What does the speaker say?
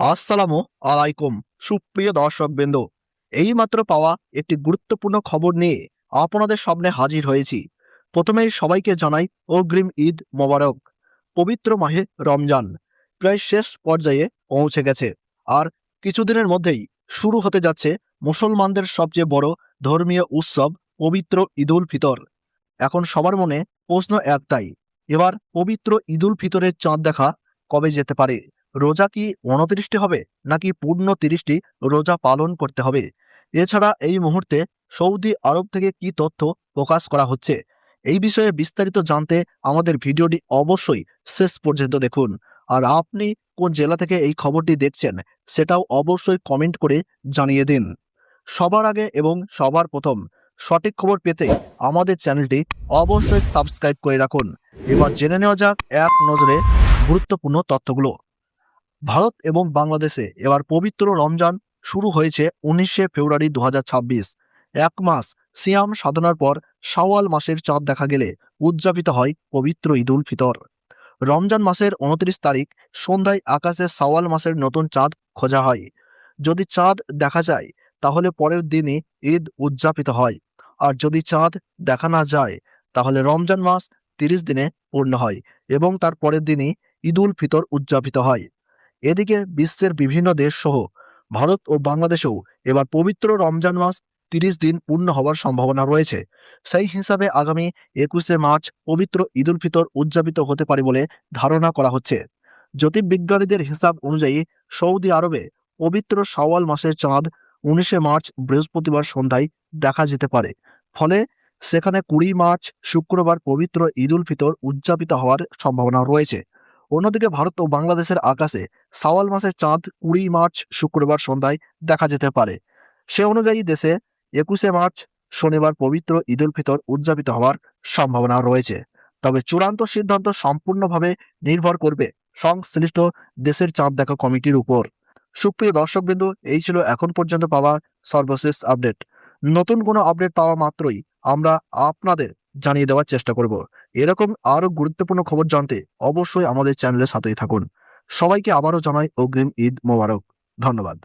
আসসালামু আলাইকুম সুপ্রিয় দর্শকবৃন্দ, এইমাত্র পাওয়া একটি গুরুত্বপূর্ণ খবর নিয়ে আপনাদের সামনে হাজির হয়েছি। প্রথমেই সবাইকে জানাই অগ্রিম ঈদ মোবারক। পবিত্র মাহে রমজান প্রায় শেষ পর্যায়ে পৌঁছে গেছে, আর কিছুদিনের মধ্যেই শুরু হতে যাচ্ছে মুসলমানদের সবচেয়ে বড় ধর্মীয় উৎসব পবিত্র ঈদুল ফিতর। এখন সবার মনে প্রশ্ন একটাই, এবার পবিত্র ঈদুল ফিতরের চাঁদ দেখা কবে যেতে পারে? রোজা কি 29টি হবে, নাকি পূর্ণ 30টি রোজা পালন করতে হবে? এছাড়া এই মুহূর্তে সৌদি আরব থেকে কি তথ্য প্রকাশ করা হচ্ছে, এই বিষয়ে বিস্তারিত জানতে আমাদের ভিডিওটি অবশ্যই শেষ পর্যন্ত দেখুন। আর আপনি কোন জেলা থেকে এই খবরটি দেখছেন সেটাও অবশ্যই কমেন্ট করে জানিয়ে দিন। সবার আগে এবং সবার প্রথম সঠিক খবর পেতে আমাদের চ্যানেলটি অবশ্যই সাবস্ক্রাইব করে রাখুন। এবার জেনে নেওয়া যাক এক নজরে গুরুত্বপূর্ণ তথ্যগুলো। ভারত এবং বাংলাদেশে এবার পবিত্র রমজান শুরু হয়েছে 19শে ফেব্রুয়ারি 2026। এক মাস সিয়াম সাধনার পর শাওয়াল মাসের চাঁদ দেখা গেলে উদযাপিত হয় পবিত্র ঈদুল ফিতর। রমজান মাসের 29 তারিখ সন্ধ্যায় আকাশে শাওয়াল মাসের নতুন চাঁদ খোঁজা হয়। যদি চাঁদ দেখা যায় তাহলে পরের দিনই ঈদ উদযাপিত হয়, আর যদি চাঁদ দেখা না যায় তাহলে রমজান মাস 30 দিনে পূর্ণ হয় এবং তার পরের দিনই ঈদুল ফিতর উদযাপিত হয়। এদিকে বিশ্বের বিভিন্ন দেশ সহ ভারত ও বাংলাদেশেও এবার পবিত্র রমজান মাস 30 দিন পূর্ণ হওয়ার সম্ভাবনা রয়েছে। সেই হিসাবে আগামী 21শে মার্চ পবিত্র ঈদুল ফিতর উদযাপিত হতে পারে বলে ধারণা করা হচ্ছে। জ্যোতির্বিজ্ঞানীদের হিসাব অনুযায়ী সৌদি আরবে পবিত্র শাওয়াল মাসের চাঁদ 19শে মার্চ বৃহস্পতিবার সন্ধ্যায় দেখা যেতে পারে। ফলে সেখানে 20 মার্চ শুক্রবার পবিত্র ঈদুল ফিতর উদযাপিত হওয়ার সম্ভাবনা রয়েছে। অন্যদিকে ভারত ও বাংলাদেশের আকাশে শাওয়াল মাসের চাঁদ 20 মার্চ শুক্রবার সন্ধ্যায় দেখা যেতে পারে। সে অনুযায়ী দেশে 21শে মার্চ শনিবার পবিত্র ঈদুল ফিতর উদযাপিত হওয়ার সম্ভাবনা রয়েছে। তবে চূড়ান্ত সিদ্ধান্ত সম্পূর্ণভাবে নির্ভর করবে সংশ্লিষ্ট দেশের চাঁদ দেখা কমিটির উপর। সুপ্রিয় দর্শকবৃন্দ, এই ছিল এখন পর্যন্ত পাওয়া সর্বশেষ আপডেট। নতুন কোনো আপডেট পাওয়া মাত্রই আমরা আপনাদের জানিয়ে দেওয়ার চেষ্টা করব। এরকম আরও গুরুত্বপূর্ণ খবর জানতে অবশ্যই আমাদের চ্যানেলের সাথেই থাকুন। সবাইকে আবারও জানাই অগ্রিম ঈদ মোবারক। ধন্যবাদ।